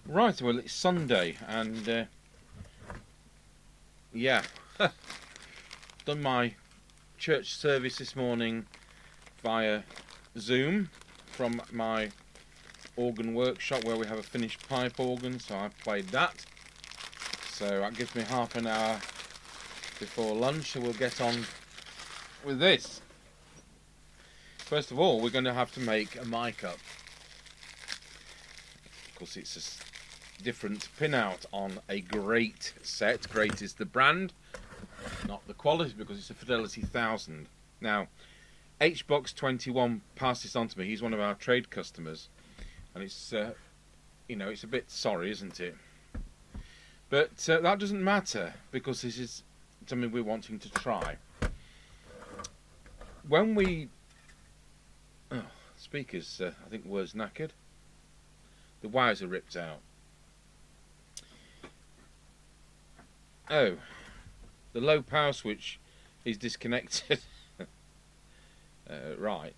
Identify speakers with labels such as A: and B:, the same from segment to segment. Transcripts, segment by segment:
A: Right, well, it's Sunday, and yeah, done my church service this morning via Zoom from my organ workshop where we have a finished pipe organ, so I played that. So that gives me half an hour before lunch, so we'll get on with this. First of all, we're going to have to make a mic up. Of course, it's a different pinout on a Great set. Great is the brand, not the quality, because it's a Fidelity 1000. Now, HBox21 passed this on to me. He's one of our trade customers, and it's, you know, it's a bit sorry, isn't it? But that doesn't matter, because this is something we're wanting to try. When we... Oh, speakers, I think, were knackered. The wires are ripped out. Oh, the low power switch is disconnected. Right.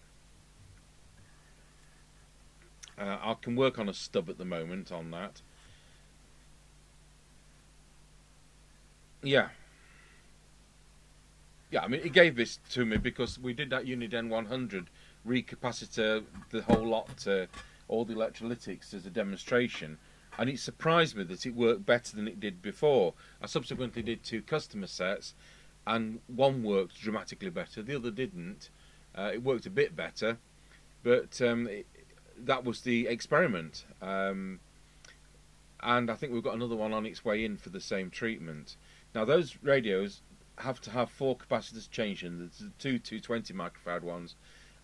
A: I can work on a stub at the moment on that. Yeah. Yeah, I mean, it gave this to me because we did that Uniden 100 recapacitor, the whole lot, all the electrolytics as a demonstration, and it surprised me that it worked better than it did before. I subsequently did 2 customer sets, and one worked dramatically better, the other didn't. It worked a bit better, but that was the experiment. And I think we've got another one on its way in for the same treatment. Now, those radios have to have 4 capacitors changed in. There's the 2 220 microfarad ones,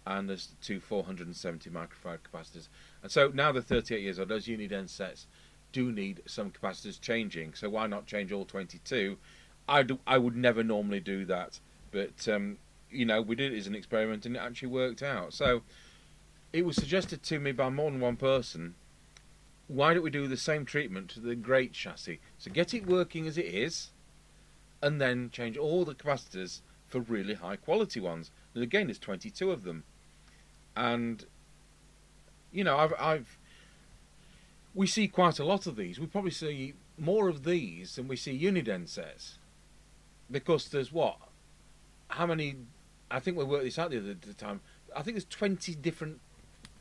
A: and there's the 2 470 microfarad capacitors. And so now they're 38 years old, those Uniden sets do need some capacitors changing. So why not change all 22? I would never normally do that, but you know, we did it as an experiment and it actually worked out. So it was suggested to me by more than one person, why don't we do the same treatment to the Great chassis? So get it working as it is, and then change all the capacitors for really high quality ones. And again, there's 22 of them. And you know, we see quite a lot of these. We probably see more of these than we see Uniden sets, because there's what? How many? I think we worked this out the other time. I think there's 20 different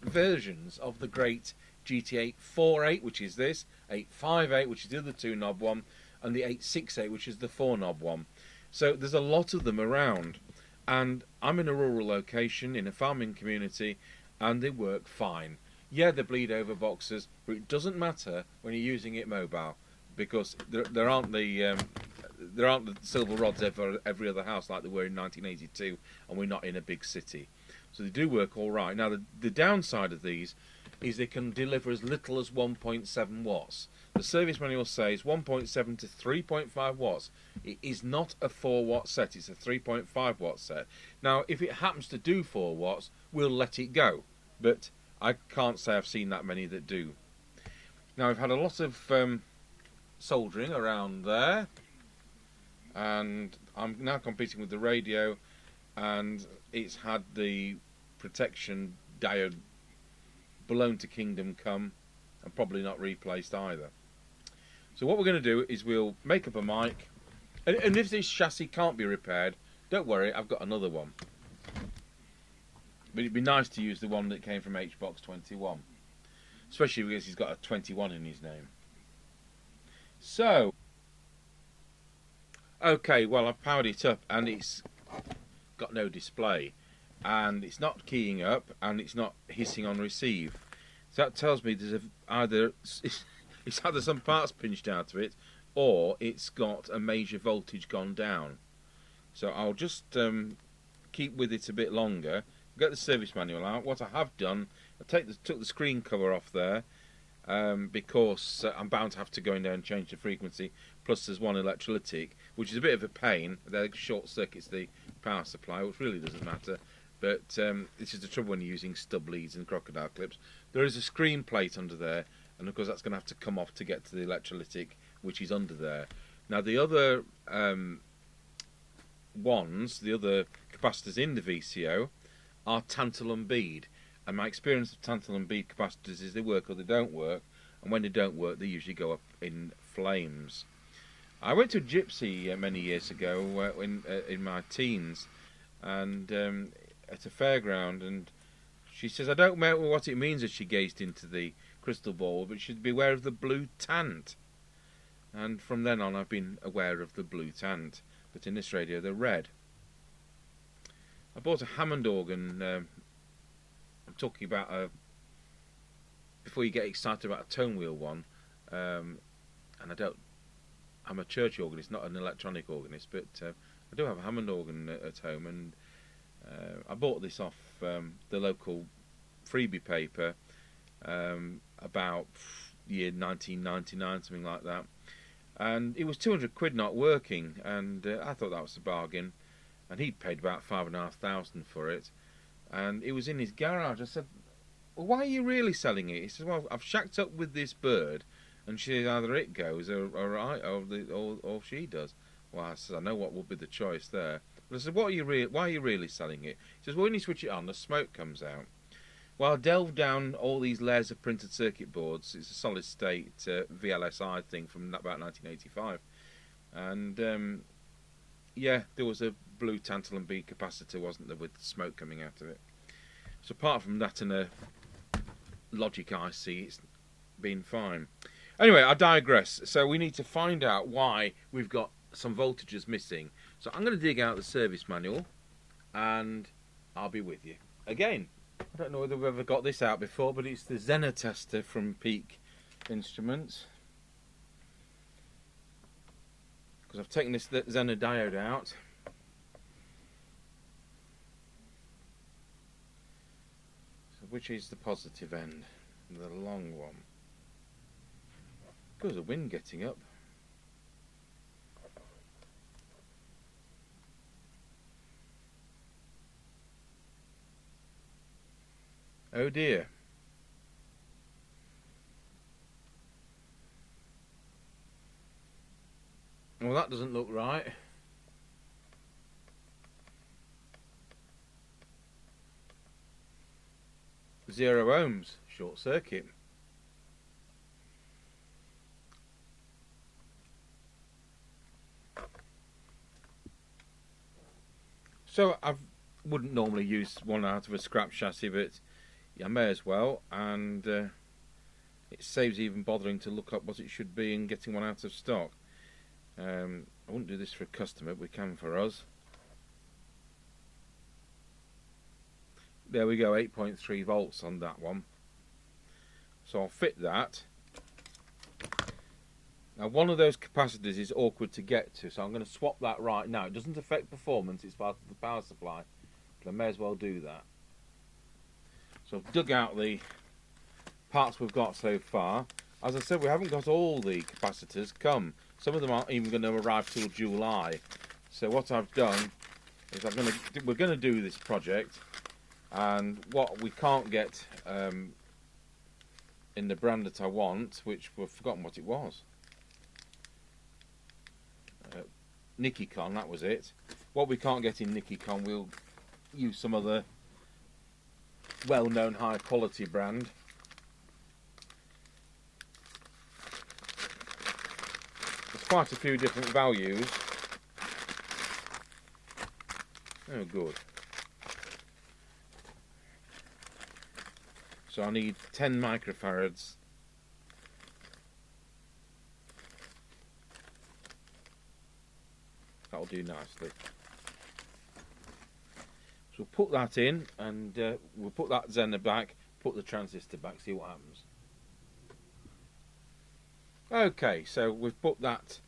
A: versions of the Great GT868, which is this, 858, which is the other 2 knob one, and the 868, which is the 4 knob one. So there's a lot of them around, and I'm in a rural location in a farming community, and they work fine. Yeah, they bleed over boxes, but it doesn't matter when you're using it mobile, because there aren't the silver rods every other house like they were in 1982, and we're not in a big city. So they do work all right. Now, the downside of these is they can deliver as little as 1.7 watts. The service manual says 1.7 to 3.5 watts. It is not a 4 watt set, it's a 3.5 watt set. Now, if it happens to do 4 watts, we'll let it go. But I can't say I've seen that many that do. Now, I've had a lot of soldering around there, and I'm now competing with the radio, and it's had the protection diode blown to kingdom come, and probably not replaced either. So what we're going to do is we'll make up a mic, and if this chassis can't be repaired, don't worry, I've got another one. But it'd be nice to use the one that came from HBox21, especially because he's got a 21 in his name. So, okay, well, I've powered it up and it's got no display, and it's not keying up, and it's not hissing on receive. So that tells me there's it's either some parts pinched out of it, or it's got a major voltage gone down. So I'll just keep with it a bit longer. Get the service manual out. What I have done, I took the screen cover off there, because I'm bound to have to go in there and change the frequency. Plus there's one electrolytic, which is a bit of a pain. That short circuits the power supply, which really doesn't matter. But this is the trouble when you're using stub leads and crocodile clips. There is a screen plate under there, and of course that's going to have to come off to get to the electrolytic, which is under there. Now the other the other capacitors in the VCO, are tantalum bead, and my experience of tantalum bead capacitors is they work or they don't work, and when they don't work, they usually go up in flames. I went to a gypsy many years ago in my teens, and at a fairground, and she says, I don't know what it means as she gazed into the crystal ball, but she'd beware of the blue tant. And from then on I've been aware of the blue tant, but in this radio they're red. I bought a Hammond organ. I'm talking about before you get excited about a tone wheel one, and I'm a church organist, not an electronic organist, but I do have a Hammond organ at home, and I bought this off the local freebie paper about year 1999, something like that, and it was 200 quid not working, and I thought that was a bargain, and he'd paid about 5,500 for it, and it was in his garage. I said, well, why are you really selling it? He says, well, I've shacked up with this bird, and she says either it goes or she does. Well, I said, I know what will be the choice there. But I said, why are you really selling it? He says, well, when you switch it on, the smoke comes out. Well, I delved down all these layers of printed circuit boards. It's a solid state VLSI thing from about 1985. And yeah, there was a blue tantalum B capacitor, wasn't there, with smoke coming out of it. So apart from that and a logic IC, it's been fine. Anyway, I digress. So we need to find out why we've got some voltages missing. So I'm going to dig out the service manual, and I'll be with you again. I don't know whether we've ever got this out before, but it's the Zener tester from Peak Instruments. Because I've taken this Zener diode out. So which is the positive end? The long one. There's a wind getting up. Oh dear. Well, that doesn't look right. Zero ohms, short circuit. So I wouldn't normally use one out of a scrap chassis, but I may as well, and it saves even bothering to look up what it should be and getting one out of stock. I wouldn't do this for a customer, but we can for us. There we go, 8.3 volts on that one. So I'll fit that. Now one of those capacitors is awkward to get to, so I'm going to swap that right now. It doesn't affect performance, it's part of the power supply, but I may as well do that. So I've dug out the parts we've got so far. As I said, we haven't got all the capacitors come. Some of them aren't even going to arrive till July. So what I've done is we're going to do this project, and what we can't get in the brand that I want, which we've forgotten what it was. Nikon, that was it. What we can't get in Nikon, we'll use some other well-known high-quality brand. There's quite a few different values. Oh, good. So I need 10 microfarads. That'll do nicely. So we'll put that in, and we'll put that Zener back, put the transistor back, see what happens. Okay, so we've put that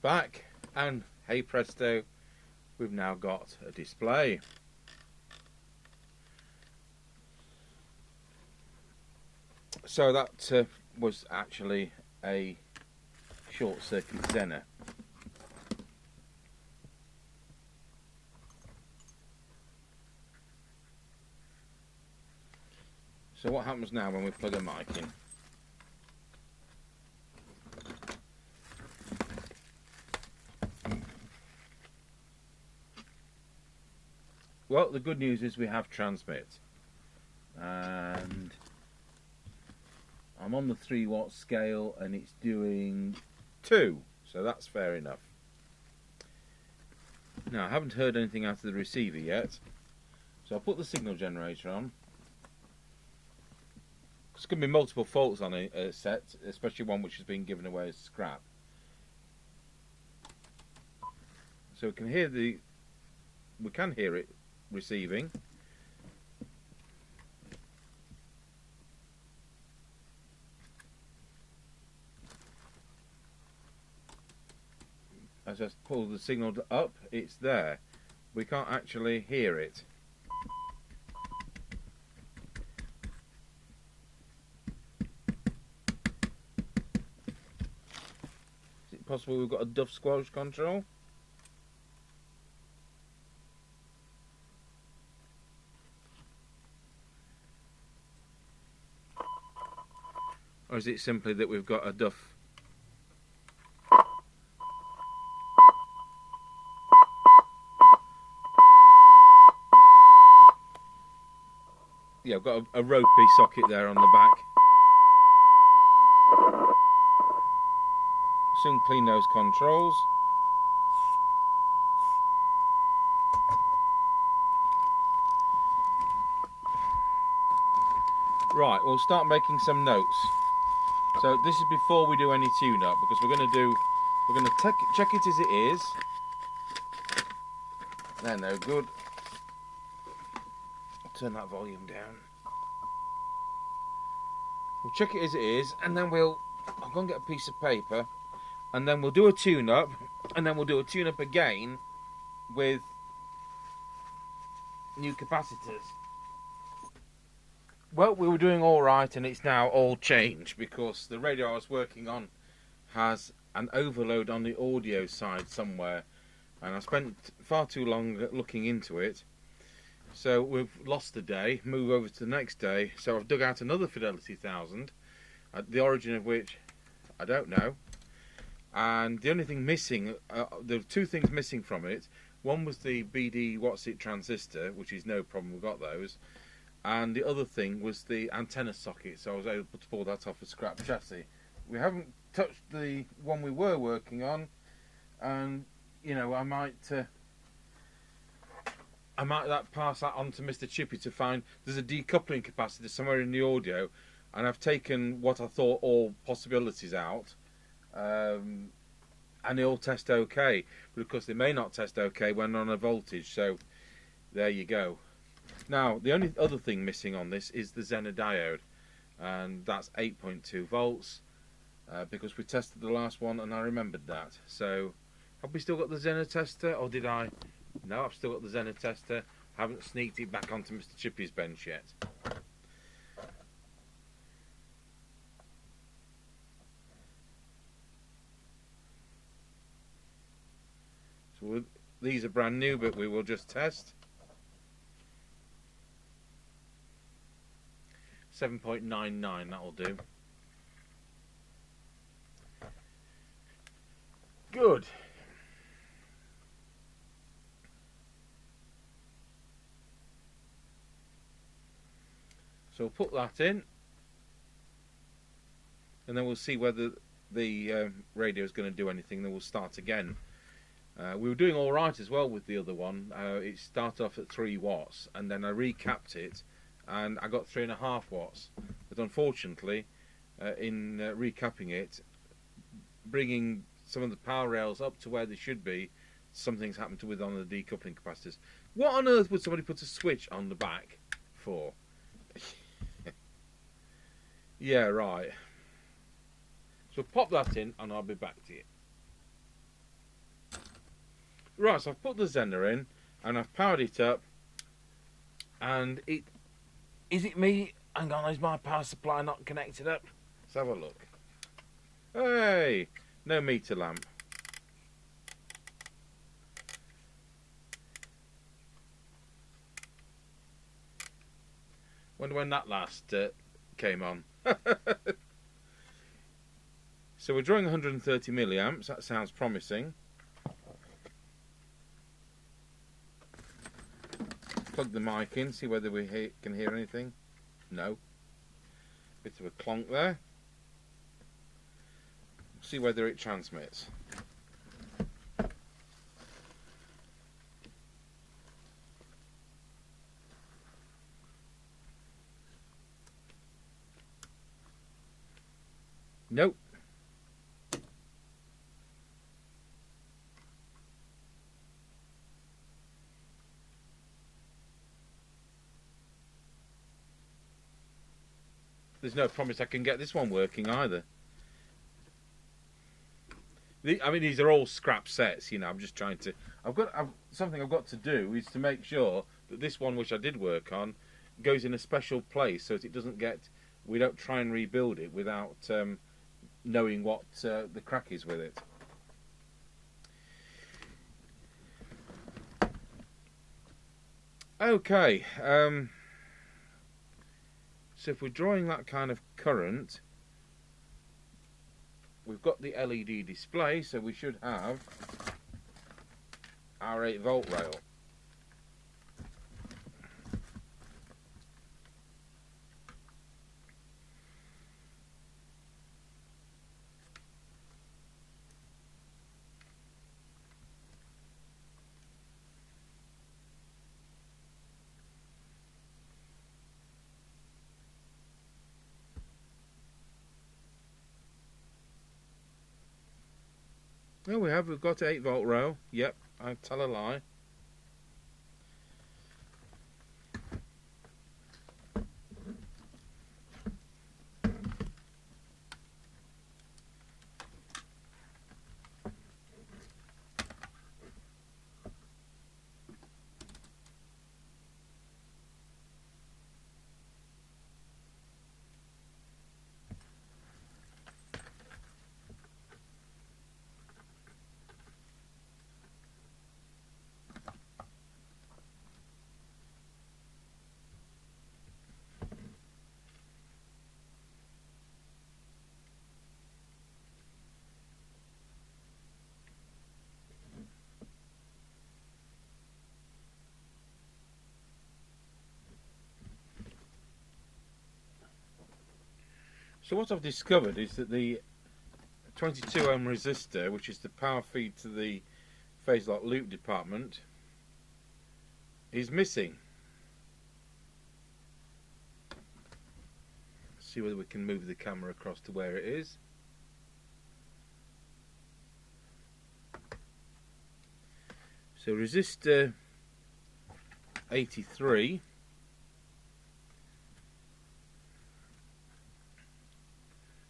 A: back, and hey presto, we've now got a display. So that was actually a short circuit Zener. So what happens now when we plug a mic in? Well, the good news is we have transmit, and I'm on the 3 watt scale and it's doing 2, so that's fair enough. Now I haven't heard anything out of the receiver yet, so I'll put the signal generator on. There's going to be multiple faults on a set, especially one which has been given away as scrap. So we can hear it receiving. As I pull the signal up, it's there. We can't actually hear it. Is it possible we've got a duff squelch control? Or is it simply that we've got a duff? Yeah, I've got a ropey socket there on the back. Soon clean those controls. Right, we'll start making some notes. So this is before we do any tune-up, because we're going to check it as it is. They're no good. Turn that volume down. We'll check it as it is, and then I'll go and get a piece of paper, and then we'll do a tune-up, and then we'll do a tune-up again with new capacitors. Well, we were doing alright, and it's now all changed, because the radio I was working on has an overload on the audio side somewhere, and I spent far too long looking into it. So we've lost the day, move over to the next day. So I've dug out another Fidelity 1000, the origin of which I don't know. And the only thing missing, there were 2 things missing from it. One was the BD What's It transistor, which is no problem, we've got those. And the other thing was the antenna socket, so I was able to pull that off a scrap chassis. We haven't touched the one we were working on, and you know, I might pass that on to Mr Chippie to find. There's a decoupling capacitor somewhere in the audio, and I've taken what I thought all possibilities out, and they all test okay, but of course they may not test okay when on a voltage, so there you go. Now the only other thing missing on this is the Zener diode, and that's 8.2 volts, because we tested the last one and I remembered that. So have we still got the Zener tester, or did I? No, I've still got the Zener tester. Haven't sneaked it back onto Mr Chippie's bench yet. So these are brand new, but we will just test. 7.99, that'll do. Good. So we'll put that in, and then we'll see whether the radio is going to do anything. Then we'll start again. We were doing all right as well with the other one. It started off at 3 watts, and then I recapped it, and I got 3.5 watts. But unfortunately, in recapping it, bringing some of the power rails up to where they should be, something's happened with one of the decoupling capacitors. What on earth would somebody put a switch on the back for? Yeah, right. So pop that in and I'll be back to you. Right, so I've put the Zener in and I've powered it up, and is it me? Hang on, is my power supply not connected up? Let's have a look. Hey, no meter lamp. Wonder when that last came on. So we're drawing 130 milliamps. That sounds promising. Plug the mic in, see whether we can hear anything. No. Bit of a clonk there. See whether it transmits. Nope. There's no promise I can get this one working either. I mean, these are all scrap sets, you know. I'm just trying to. Something I've got to do is to make sure that this one, which I did work on, goes in a special place so that it doesn't get. We don't try and rebuild it without knowing what the crack is with it. Okay. So if we're drawing that kind of current, we've got the LED display, so we should have our 8-volt rail. Oh, we've got 8-volt rail. Yep, I tell a lie. So what I've discovered is that the 22 ohm resistor, which is the power feed to the phase lock loop department, is missing. Let's see whether we can move the camera across to where it is. So resistor 83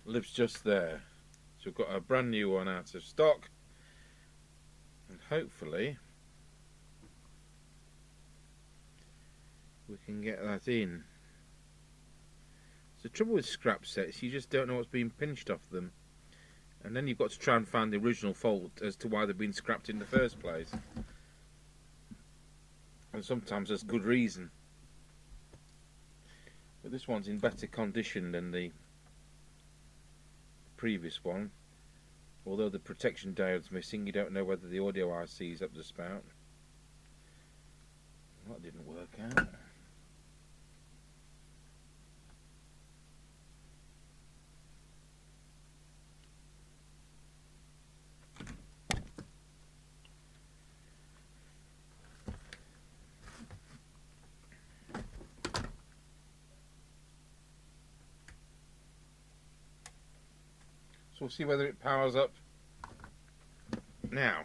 A: lives just there. So we've got a brand new one out of stock, and hopefully we can get that in. The trouble with scrap sets, you just don't know what's being pinched off them, and then you've got to try and find the original fault as to why they've been scrapped in the first place, and sometimes there's good reason. But this one's in better condition than the previous one. Although the protection diode's missing, you don't know whether the audio IC is up the spout. That didn't work out. So we'll see whether it powers up now.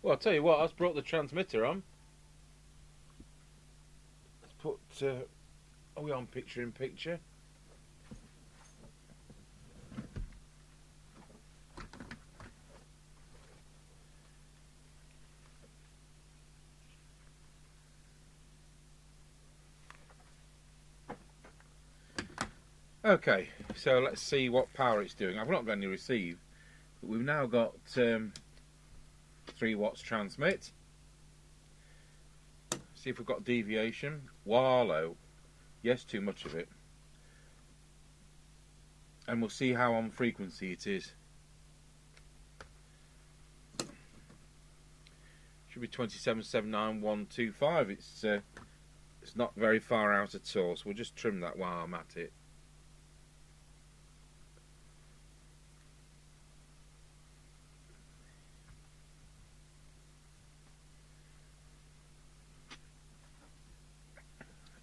A: Well, I'll tell you what, I've brought the transmitter on. Let's put, are we on picture in picture? Okay, so let's see what power it's doing. I've not got any receive, but we've now got 3 watts transmit. See if we've got deviation. Wallow. Yes, too much of it. And we'll see how on frequency it is. Should Should be 2779,125. It's not very far out at all, so we'll just trim that while I'm at it.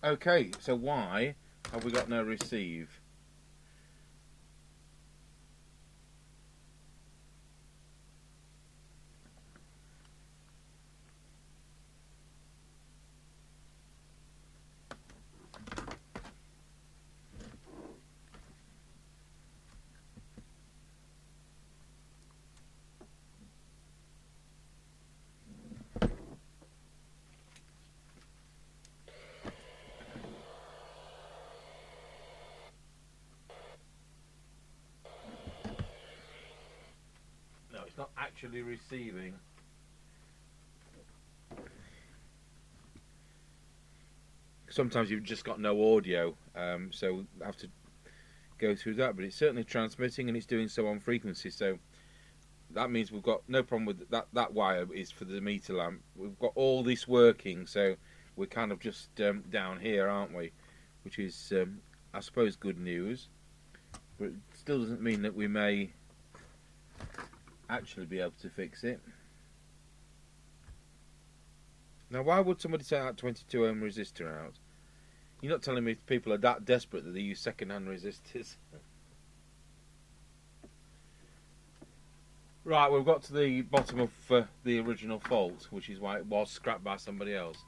A: Okay, so why have we got no receive? It's not actually receiving. Sometimes you've just got no audio, so I have to go through that, but it's certainly transmitting and it's doing so on frequency, so that means we've got no problem with that. That wire is for the meter lamp. We've got all this working, so we're kind of just down here, aren't we? Which is, I suppose, good news, but it still doesn't mean that we may actually be able to fix it. Now, why would somebody take that 22 ohm resistor out? You're not telling me people are that desperate that they use second-hand resistors. Right, we've got to the bottom of the original fault, which is why it was scrapped by somebody else.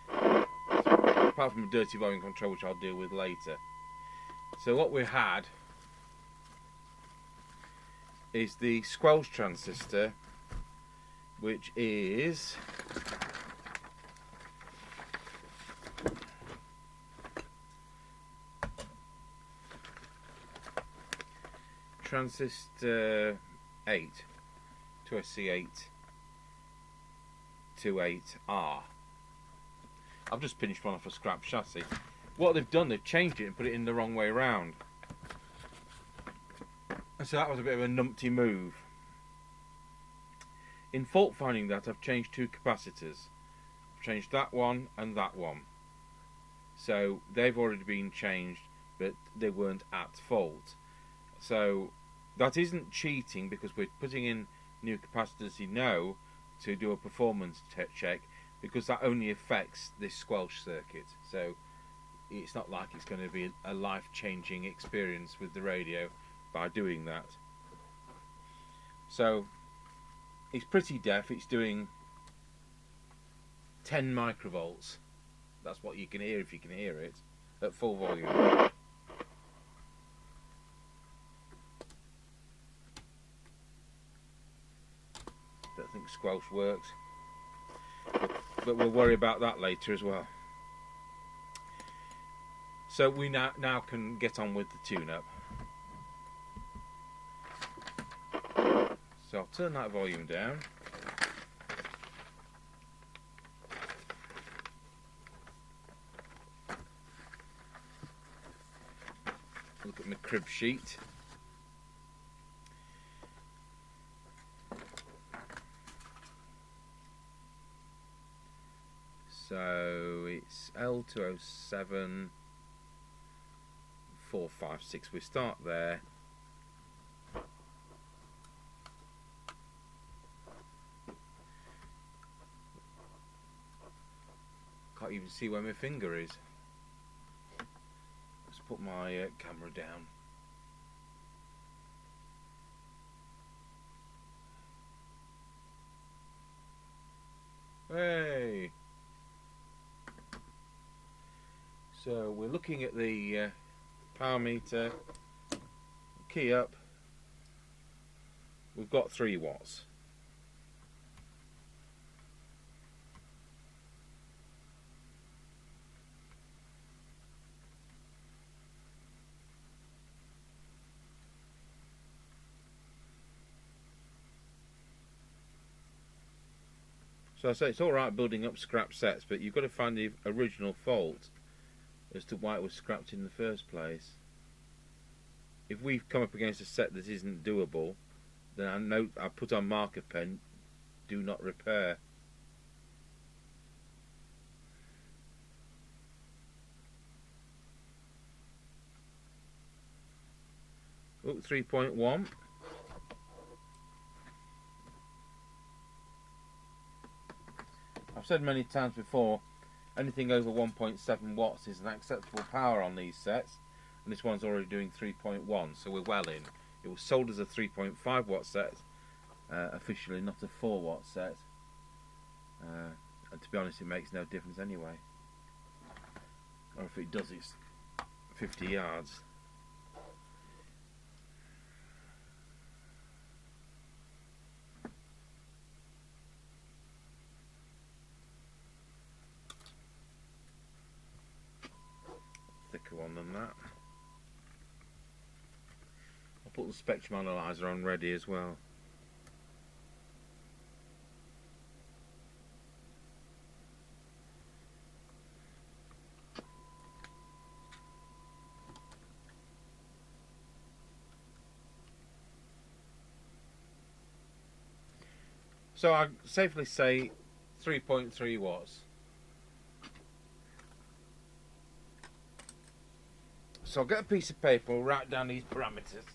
A: Apart from a dirty volume control, which I'll deal with later. So what we had is the Squelch transistor, which is transistor 8 to SC828R. I've just finished one off a scrap chassis. What they've done, they've changed it and put it in the wrong way around. And so that was a bit of a numpty move. In fault finding that, I've changed two capacitors. I've changed that one and that one. So they've already been changed, but they weren't at fault. So that isn't cheating, because we're putting in new capacitors, you know, to do a performance check, because that only affects this Squelch circuit. So it's not like it's going to be a life-changing experience with the radio by doing that. So it's pretty deaf. It's doing 10 microvolts. That's what you can hear, if you can hear it, at full volume. Don't think Squelch works, but we'll worry about that later as well. So we now can get on with the tune-up. So I'll turn that volume down. Look at my crib sheet. So it's L207 456. We start there. Can't even see where my finger is. Let's put my camera down. Hey! So we're looking at the power meter, key up. We've got 3 watts. So I say it's alright building up scrap sets, but you've got to find the original fault as to why it was scrapped in the first place. If we've come up against a set that isn't doable, then I put on marker pen, do not repair. Look, 3.1. I've said many times before, anything over 1.7 watts is an acceptable power on these sets, and this one's already doing 3.1, so we're well in. It was sold as a 3.5 watt set, officially not a 4 watt set, and to be honest it makes no difference anyway, or if it does it's 50 yards. Thicker one than that. I'll put the spectrum analyzer on ready as well. So I safely say 3.3 watts. So I'll get a piece of paper, we'll write down these parameters.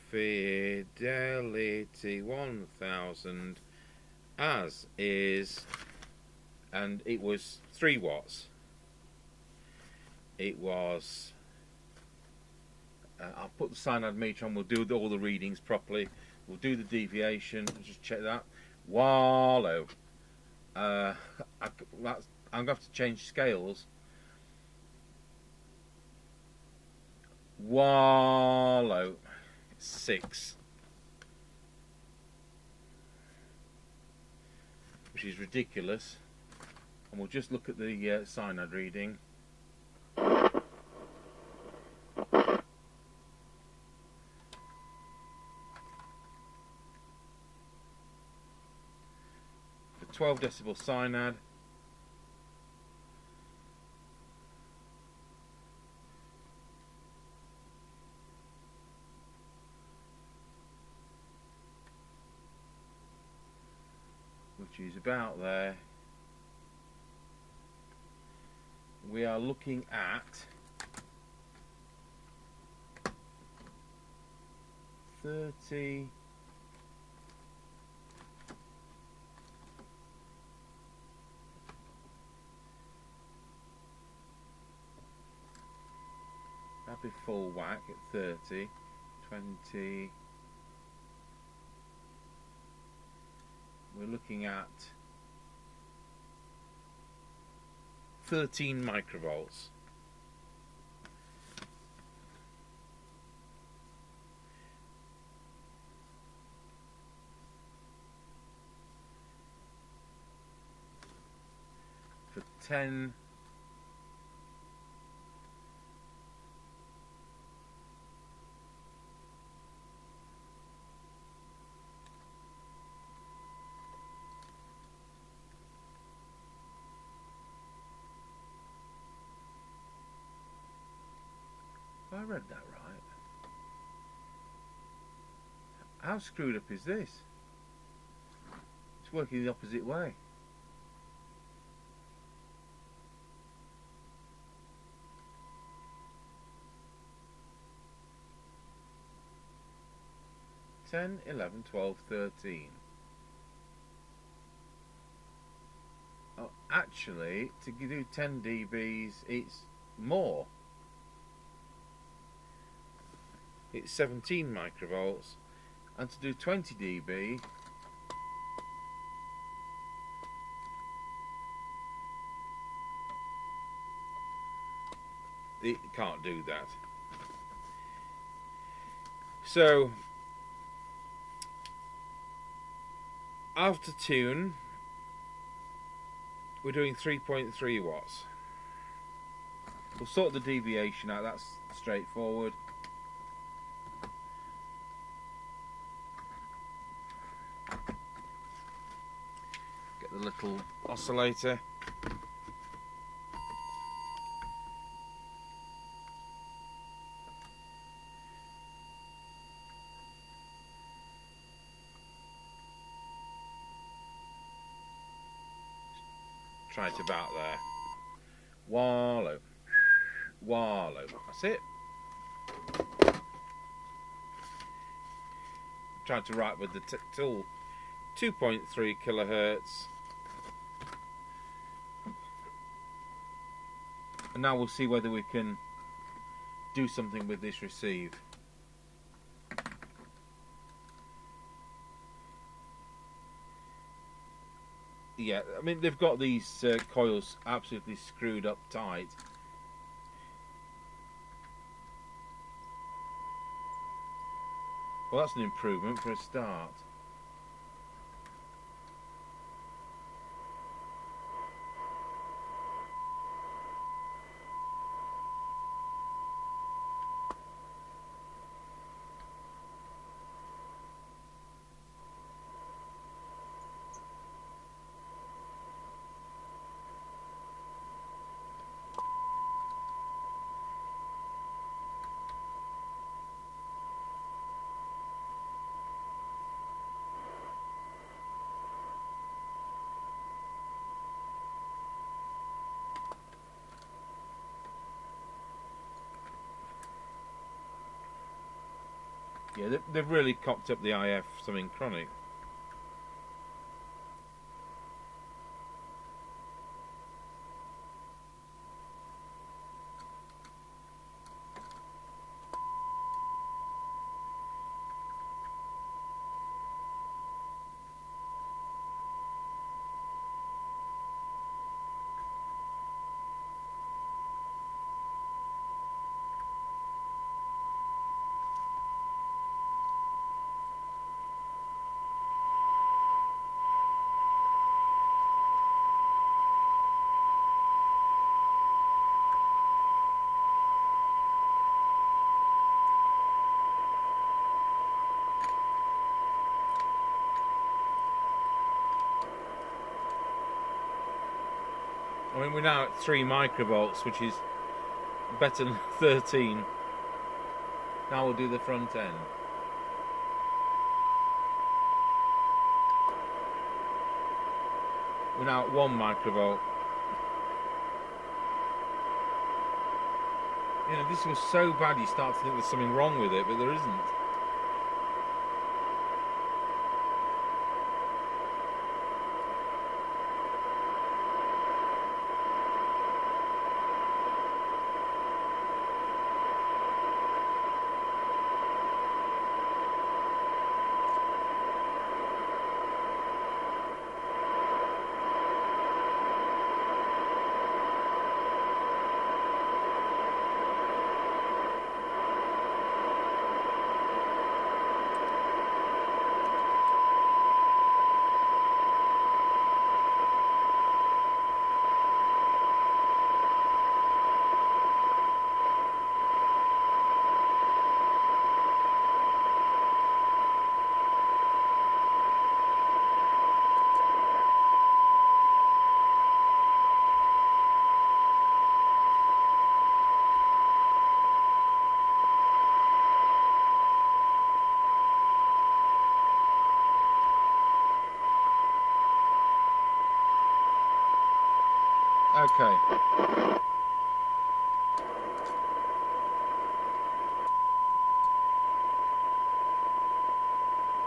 A: Fidelity 1000 as is, and it was 3 watts. It was I'll put the cyanide meter on, we'll do all the readings properly, we'll do the deviation, just check that. Wallow. I'm going to have to change scales. Wallow. 6, which is ridiculous, and we'll just look at the cyanide reading. The 12 decibel cyanide. Which is about there. We are looking at 30. That'd be full whack at 30, 20. We're looking at 13 microvolts. For 10 I read that right. How screwed up is this? It's working the opposite way. Ten, 11, 12, 13. Oh, actually, to do 10 dBs, it's more. It's 17 microvolts, and to do 20 dB it can't do that. So after tune we're doing 3.3 watts. We'll sort the deviation out, that's straightforward. Get the little oscillator. try it about there. Wallow. Wallow. That's it. Trying to write with the tool. 2.3 kilohertz. And now we'll see whether we can do something with this receive. Yeah, I mean, they've got these coils absolutely screwed up tight. Well, that's an improvement for a start. Yeah, they've really cocked up the IF something chronic. I mean, we're now at 3 microvolts, which is better than 13. Now we'll do the front end. We're now at 1 microvolt. You know, this was so bad you start to think there's something wrong with it, but there isn't. Okay.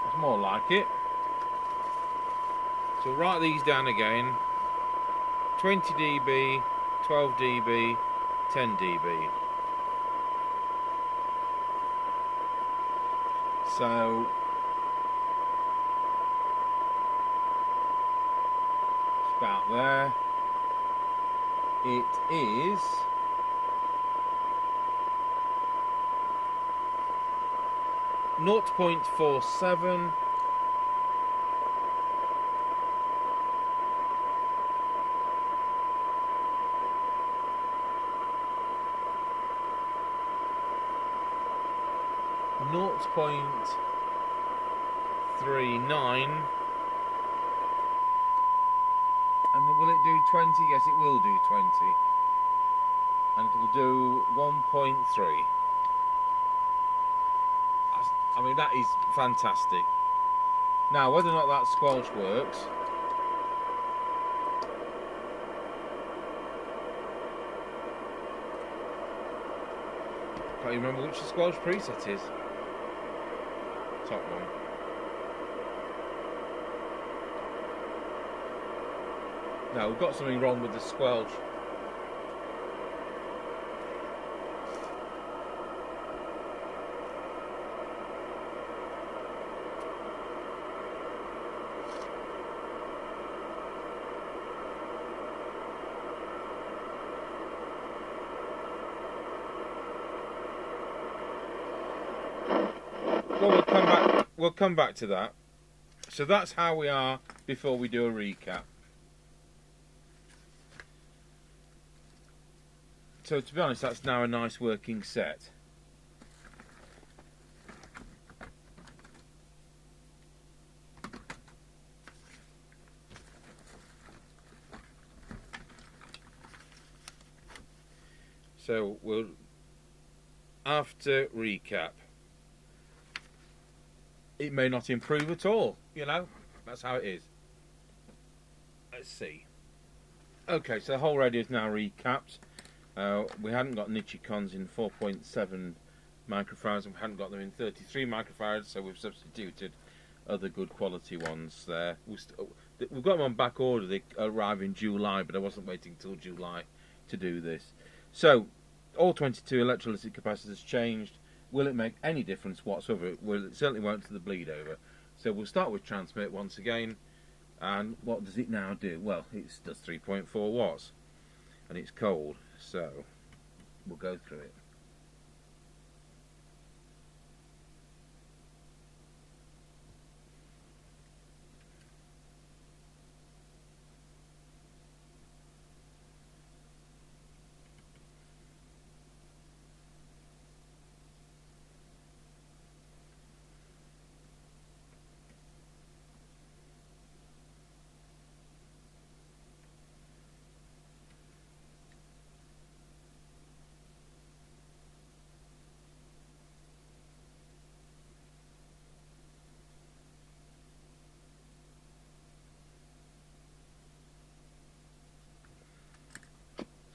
A: That's more like it. So write these down again. 20 dB, 12 dB, 10 dB. So it's about there. It is 0.47 0.39. And will it do 20? Yes, it will do 20. And it will do 1.3. I mean, that is fantastic. Now, whether or not that squelch works, Can't even remember which the Squelch preset is. Top one. No, we've got something wrong with the Squelch. Well, we'll come back to that. So that's how we are before we do a recap. So to be honest, that's now a nice working set. So we'll, after recap, it may not improve at all, you know, that's how it is. Let's see. Okay, so the whole radio is now recapped. We hadn't got Nichicons in 4.7 microfarads, and we hadn't got them in 33 microfarads, so we've substituted other good quality ones there. We've got them on back order. They arrive in July, but I wasn't waiting till July to do this. So all 22 electrolytic capacitors changed. Will it make any difference whatsoever? Well, it certainly won't to the bleed over. So we'll start with transmit once again. And what does it now do? Well, it does 3.4 watts. And it's cold, so we'll go through it.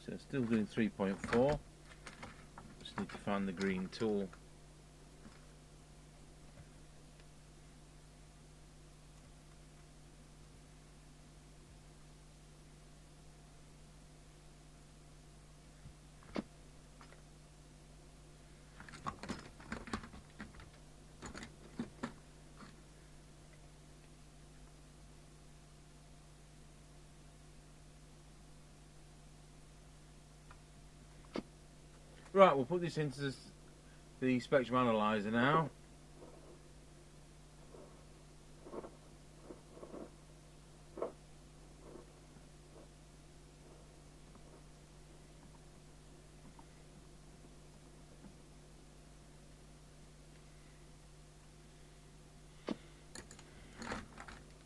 A: So still doing 3.4. Just need to find the green tool. Right, we'll put this into the spectrum analyzer now.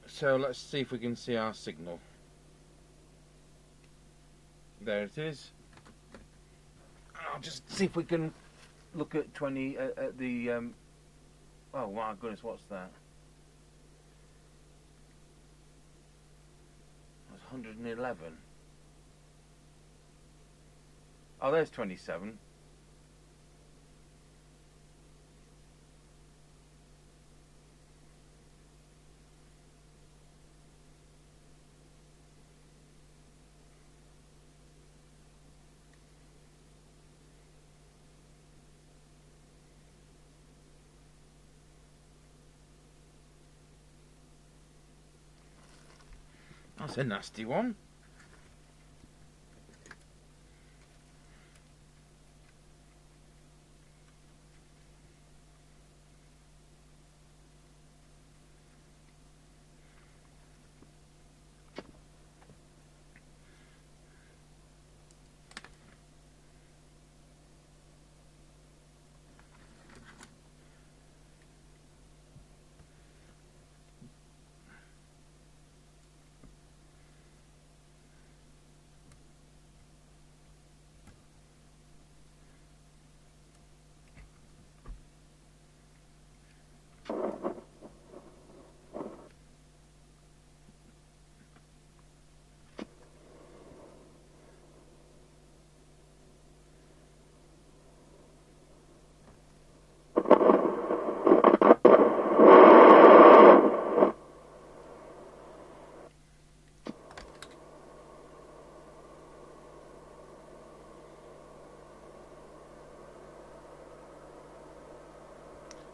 A: So let's see if we can see our signal. There it is. I'll just see if we can look at 20 at the oh my goodness, what's that? That's 111. Oh, there's 27. That's a nasty one.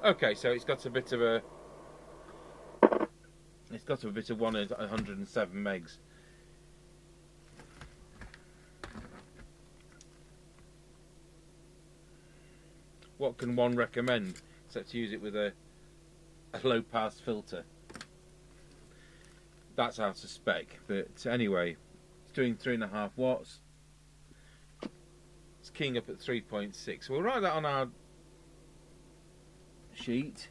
A: Okay, so it's got a bit of a 107 megs. What can one recommend except to use it with a low pass filter? That's out of spec, but anyway, it's doing 3.5 watts. It's keying up at 3.6. We'll write that on our sheet.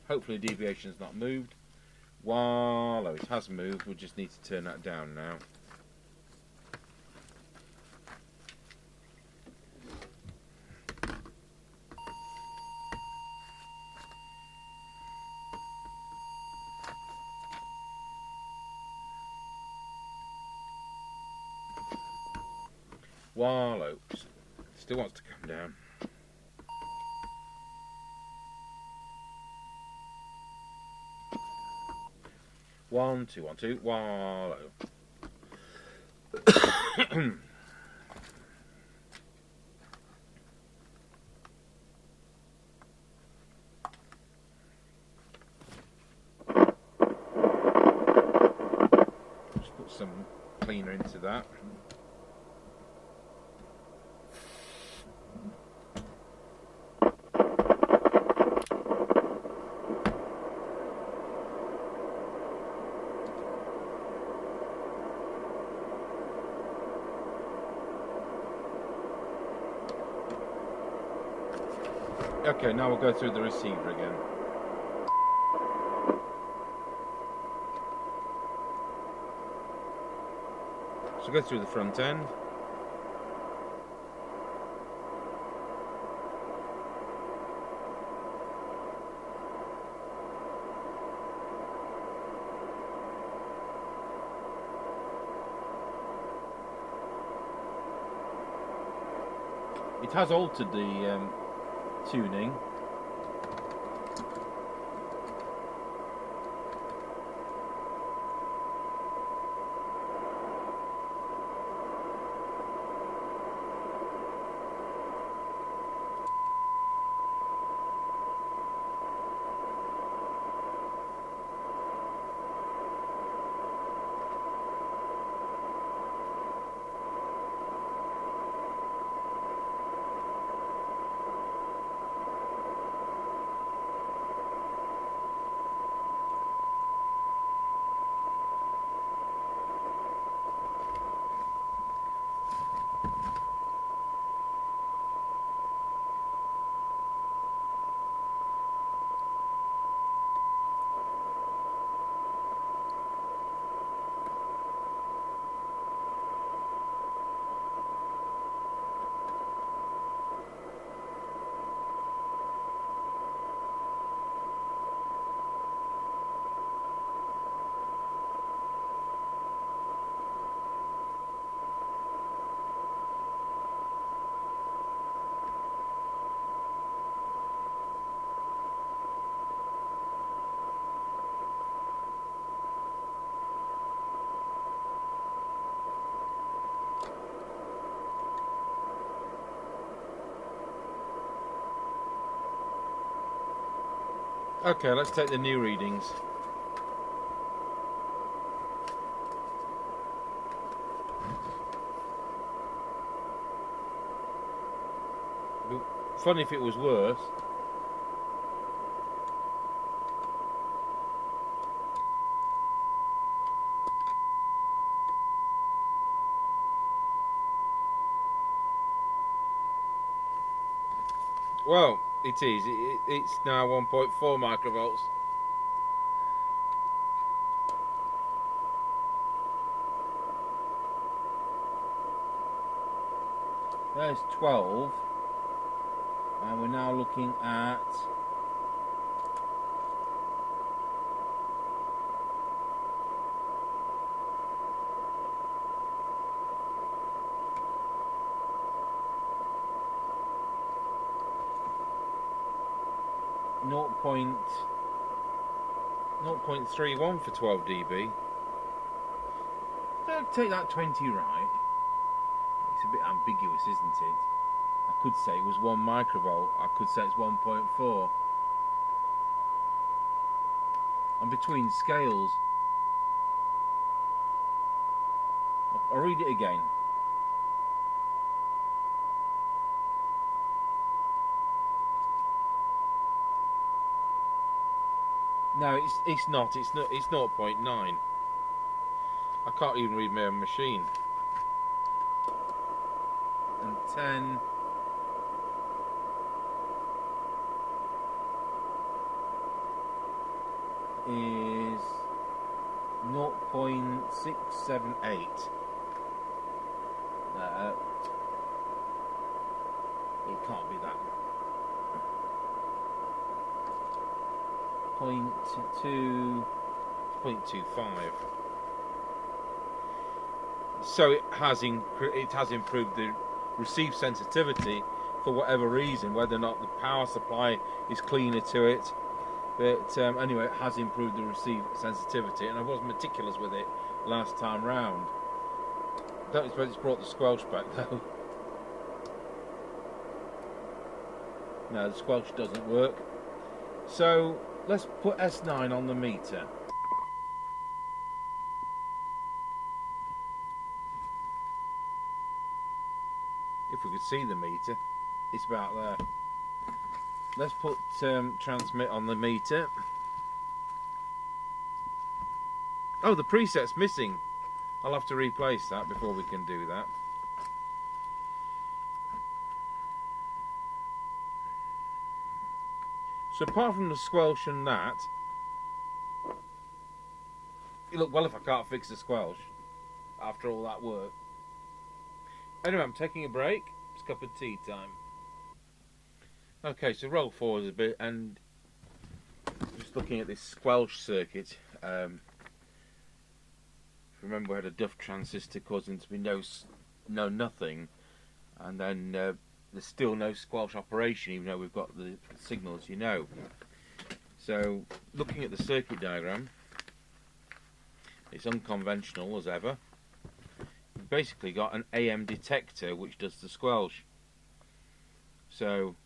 A: Hopefully deviation's not moved. While it has moved, we'll just need to turn that down now. While still wants to come down. One, two, one, two. While just put some cleaner into that. Okay, now we'll go through the receiver again. So go through the front end. It has altered the tuning. Okay, let's take the new readings. Funny if it was worse. Well, it is. It's now 1.4 microvolts. There's 12. And we're now looking at 0.31 for 12 dB. I take that 20 right, it's a bit ambiguous, isn't it? I could say it was 1 microvolt, I could say it's 1.4. I'm between scales. I'll read it again. No, it's not. It's 0.9. I can't even read my own machine. And 10. Is 0.678. It can't be that. 0.25. So it has improved the receive sensitivity for whatever reason, whether or not the power supply is cleaner to it. But anyway, it has improved the receive sensitivity, and I was meticulous with it last time round. Don't suppose it's brought the squelch back though. No, the squelch doesn't work. So let's put S9 on the meter. If we could see the meter, it's about there. Let's put transmit on the meter. Oh, the preset's missing. I'll have to replace that before we can do that. So apart from the squelch and that, you look well if I can't fix the squelch after all that work. Anyway, I'm taking a break. It's cup of tea time. Okay, so roll forward a bit and just looking at this Squelch circuit. Remember, we had a duff transistor causing to be no nothing, and then there's still no squelch operation, even though we've got the signals, you know. So, looking at the circuit diagram, it's unconventional as ever. We've basically got an AM detector which does the squelch. So,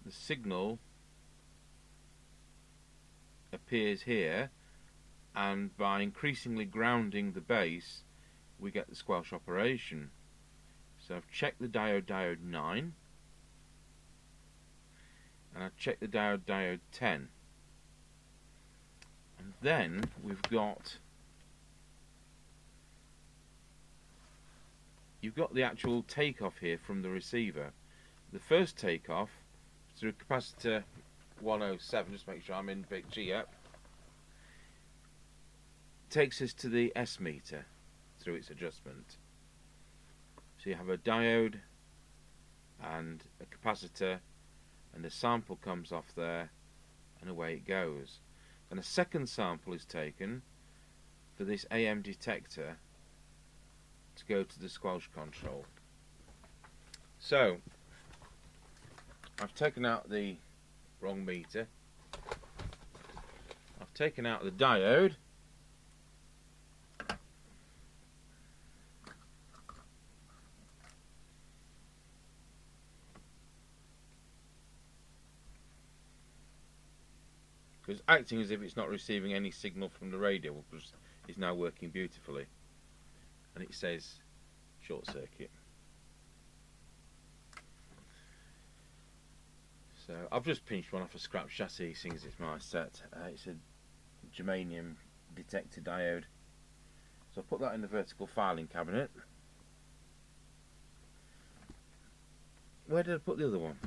A: the signal appears here, and by increasingly grounding the base we get the squelch operation. So I've checked the diode 9, and I've checked the diode 10, and then you've got the actual takeoff here from the receiver. The first takeoff through capacitor 107, just make sure I'm in picture, yep, takes us to the S meter through its adjustment. So you have a diode and a capacitor, and a sample comes off there, and away it goes. And a second sample is taken for this AM detector to go to the squelch control. So I've taken out the wrong meter. I've taken out the diode. Because acting as if it's not receiving any signal from the radio, which is now working beautifully. And it says short circuit. So I've just pinched one off a scrap chassis, seeing as it's my set. It's a germanium detector diode. So I'll put that in the vertical filing cabinet. Where did I put the other one?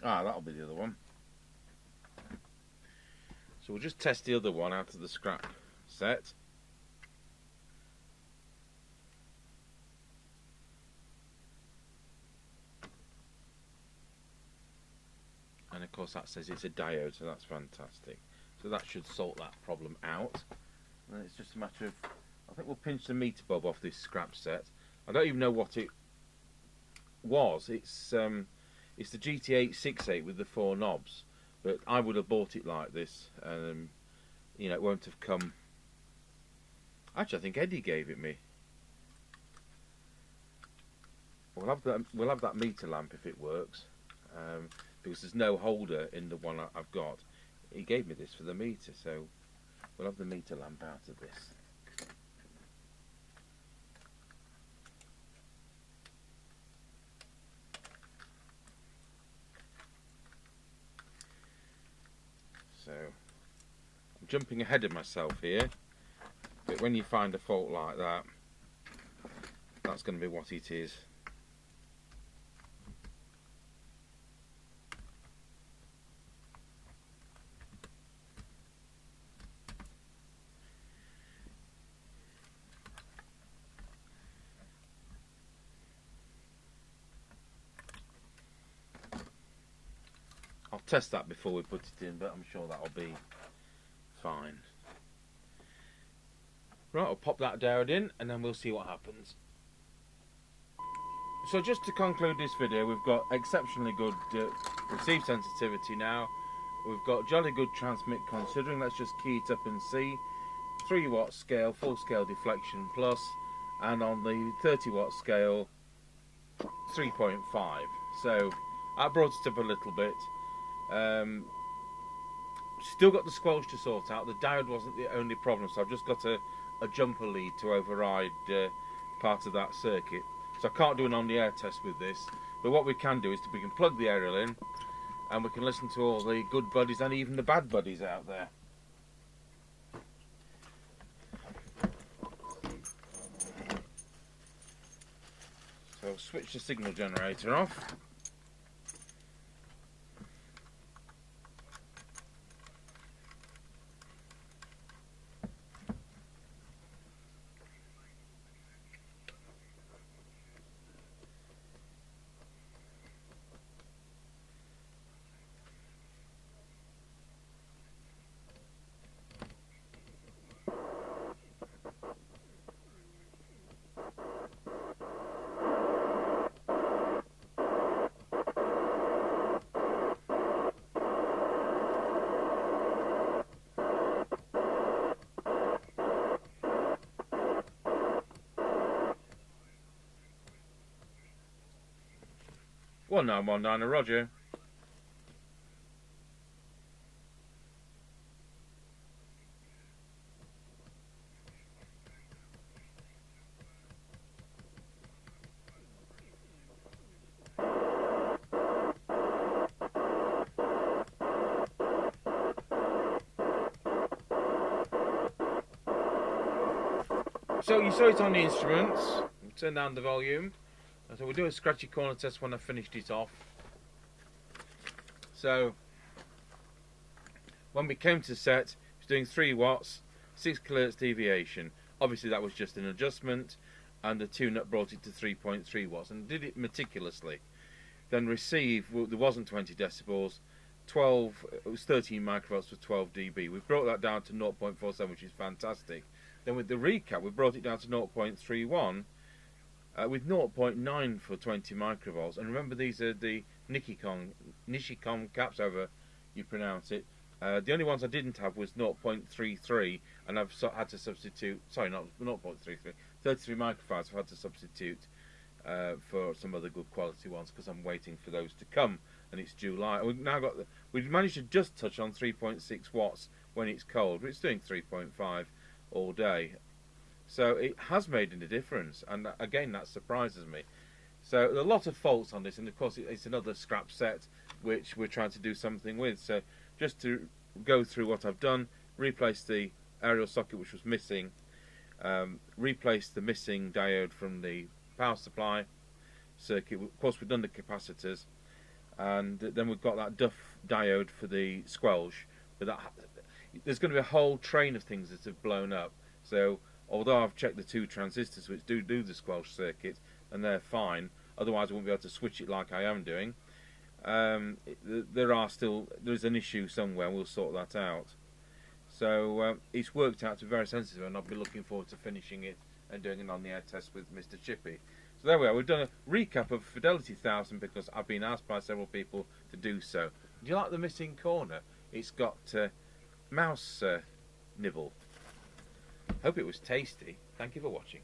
A: That'll be the other one. So we'll just test the other one out of the scrap set. And a course that says it's a diode, so that's fantastic. So that should sort that problem out. And it's just a matter of, I think we'll pinch the meter bulb off this scrap set. I don't even know what it was. It's the GT868 with the 4 knobs, but I would have bought it like this. You know, it won't have come. Actually, I think Eddie gave it me. We'll have that meter lamp if it works, because there's no holder in the one I've got. He gave me this for the meter, so we'll have the meter lamp out of this. So I'm jumping ahead of myself here, but when you find a fault like that, that's going to be what it is. I'll test that before we put it in, but I'm sure that'll be fine. Right, I'll pop that diode in and then we'll see what happens. So just to conclude this video, we've got exceptionally good receive sensitivity now. We've got jolly good transmit considering. Let's just key it up and see. 3 watt scale, full scale deflection plus, and on the 30 watt scale 3.5. So I brought it up a little bit. Still got the squelch to sort out. The diode wasn't the only problem, so I've just got a jumper lead to override part of that circuit. So I can't do an on-the-air test with this, but what we can do is we can plug the aerial in and we can listen to all the good buddies and even the bad buddies out there. So I'll switch the signal generator off. Well, 919, Roger. So you saw it on the instruments. Turn down the volume. So we'll do a scratchy corner test when I've finished it off. So when we came to set, it's doing 3 watts, 6 kHz deviation. Obviously that was just an adjustment, and the tune-up brought it to 3.3 watts and did it meticulously. Then receive, well, there wasn't 20 decibels, it was 13 microvolts for 12 dB. We brought that down to 0.47, which is fantastic. Then with the recap, we brought it down to 0.31. With 0.9 for 20 microvolts, and remember these are the Nishicon caps, however you pronounce it. The only ones I didn't have was 0.33, and I've had to substitute, sorry, not 0.33, 33 microfarads I've had to substitute for some other good quality ones because I'm waiting for those to come, and it's July. We've managed to just touch on 3.6 watts when it's cold, but it's doing 3.5 all day. So it has made a difference, and again that surprises me. So a lot of faults on this, and of course it's another scrap set which we're trying to do something with. So just to go through what I've done, replace the aerial socket which was missing, replace the missing diode from the power supply circuit. Of course we've done the capacitors, and then we've got that Duff diode for the squelch. But there's going to be a whole train of things that have blown up. So although I've checked the 2 transistors which do the squelch circuit, and they're fine, otherwise I won't be able to switch it like I am doing. There's an issue somewhere, and we'll sort that out. So it's worked out to be very sensitive, and I'll be looking forward to finishing it and doing an on-the-air test with Mr Chippie. So there we are. We've done a recap of Fidelity 1000 because I've been asked by several people to do so. Do you like the missing corner? It's got mouse nibble. Hope it was tasty. Thank you for watching.